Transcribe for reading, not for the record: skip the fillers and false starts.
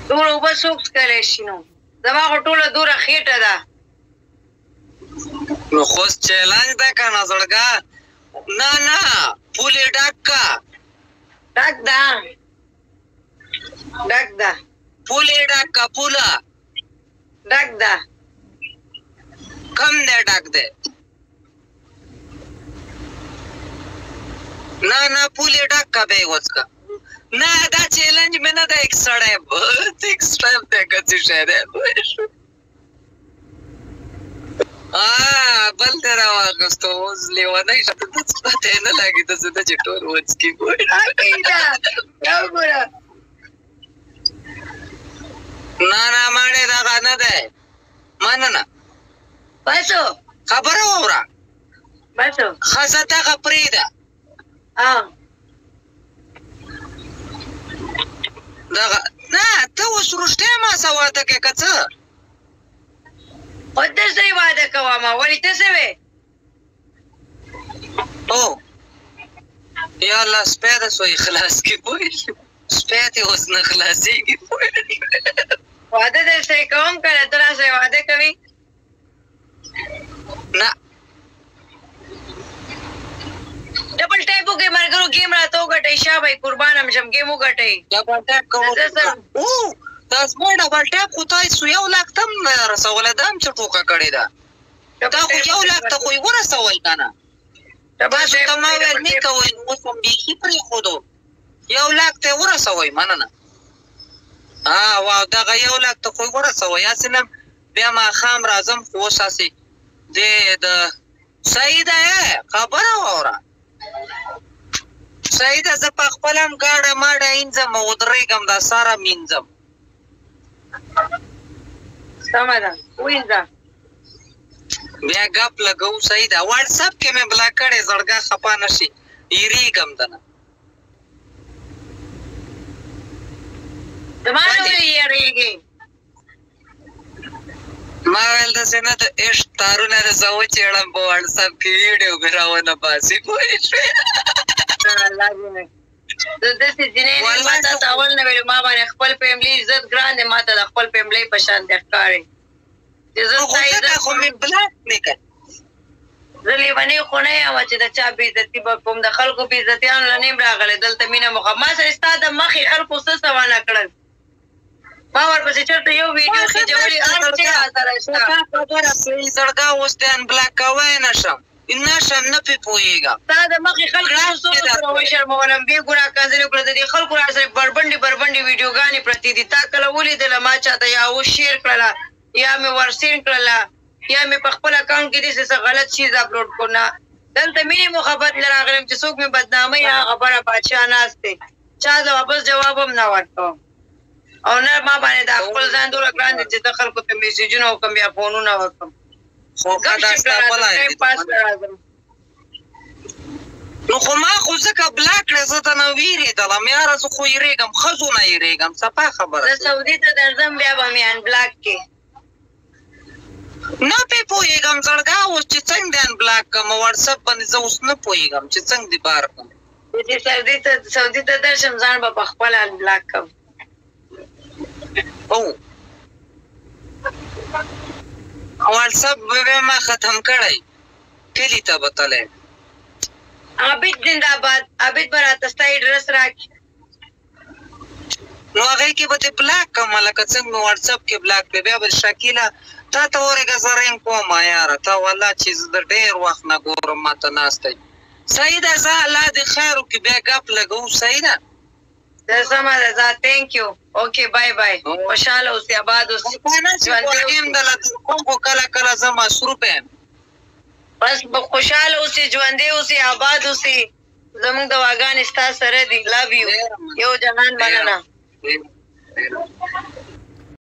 دومره اوبه څوک څکلی شي نو زما خو ټوله دومره خېټه ده نو خوس چیلنج ده که نه زړګا نه نه پولې ډک کا ډک ده ډک ده پولې ډک کا پوله ډک ده کم دی ډک دی نه نه پولې ډک کا بیا یې وڅکه نه دا چیلنج مې نه ده ایکسټرا ایکسټرا دی که څه شی دی بل دی راواخېستو اوس لیونی شه ته څه پته یې نه لګي داسې ده چې ټول وڅکي نه نه ماړې دغه نه دی مننه بسو خبره واوره بسو ښځه دغه پرېږده دغه نه ته اوس وروستی ما سه واده کې که څه خو ته څه واده کومه ولې ته څه وې او یا الله سپی ده سوی خلاص کړي پوه سپی دې اوس نه خلاصېږي واده درسره کوم که نه ته راسره واده کوي نه ډبل ټایپ وکړئ ملګرو ګیم راته وګټئ شابه قربان هم شم ګیم وګټئ ډبل ټایپ کوو دا زما ډبل ټایپ خو تاسو 1 لاک ته هم نه رسولی دا هم چې ټوکه کړې ده تا خو 1 لاک ته خو یې ورسوئ که نه تاسو ته ما ویل نه کوئ نو اوس هم بیخي پرېښودو 1 لاک ته یې ورسوئ مننه واو دغه 1 لاک ته خو یې ورسوئ هسې نه بیا ماښام راځم خو اوس هسې دې د صحیح ده خبره واوره صحیح ده زه په خپله هم ګاډه ماډه اینځم او ودرېږم دا ساره مینځم سمه ده وینځه بیا ګپ لګوو صحیح ده واټساپ کې مې بلاک کړی زړګا خفه نه شي هېرېږم ده نه زما نه ولې هېرېږې ما ویل داسې نه د عشق تارونه د زه وچېړم په واټساپ کې ویډیو مې راونه باسي پوه شوې زه داسې جینۍ نه ما تاسو اول نه ویلو ما باندې خپل فیملي عزت ګران دی ما ته د خپل فیملي په شان دی ښکاري چې زه ستا عزت خو مې بلاک نه کړ زه لیونۍ خو نه یم چې د چا بېعزتي به کوم د خلکو بېعزتیانو له نه یم راغلی دلته مینه مخه ما سره ستا د مخې خلکو څه څه ونه کړل ما ورپسې چېرته یو ویډیو خېجولي هر څه راسره شته خبره کوي زړګا اوس دې انبلاک کوی نه شم نه شم نه پې پوهېږم ستا د مخې خلکو څوک سره وشرمولم بې ګناه کنځلې وکړه د دې خلکو راسره بربنډې بربنډې ویډیوګانې پرتې دي تا کله ولیدله ما چاته یا وشیر کړله یا مې ورسین کړله یا مې په خپل اکاونټ کې داسې څه غلط چیز اپلوډ کړو نه دلته مینې محبت نه راغلم چې څوک مې بدنامۍ هغه خبره بادشاه ناست دی چا د واپس جواب هم نه ورکوم او نه ما باندې دا خپل ځان دومره ګران دی چې زه خلکو ته میسیجونه وکړم یا فونونه وکړم نو خو ما خو ځکه بلاک کړې زه ته نه وېرېدلم یاره زه خو یېرېږم ښځو نه یېرېږم صفا خبره زه سعودي ته درځم بیا به مې انبلاک کې نه پې پوهېږم زړګا اوس چې څنګه دې انبلاک کړم واټساپ باندې زه اوس نه پوهېږم چې څنګه دې بار کړم چې سعودي ته درشم ځان به په خپله انبلاک کړم او واټساپ به ما ختم کړی کلي ته به تلی عابد زنده‌باد عابد به راته ستا اډرس راکړي نو هغې کې به دې بلاک کړم لکه څنګه مې واټساپ کې بلاک کړې بیا به شکیله تا ته ورېږه زه رنګ کوم یاره ته والله چې زه د ډېر وخت نه ګورم ما ته ناسته صحیح ده زه الله دې خیر وکړي بیا ګپ لګوو صحیح ده سمه ده ځه تھینک یو اوکې بای بای خوشحاله اوسې آباد اوسې خو کله کله زه مصروف یم بس خوشحاله اوسې ژوندی اوسې آباد اوسې زموږ دعاګانې ستا سره دي لو یو یو جهان مننه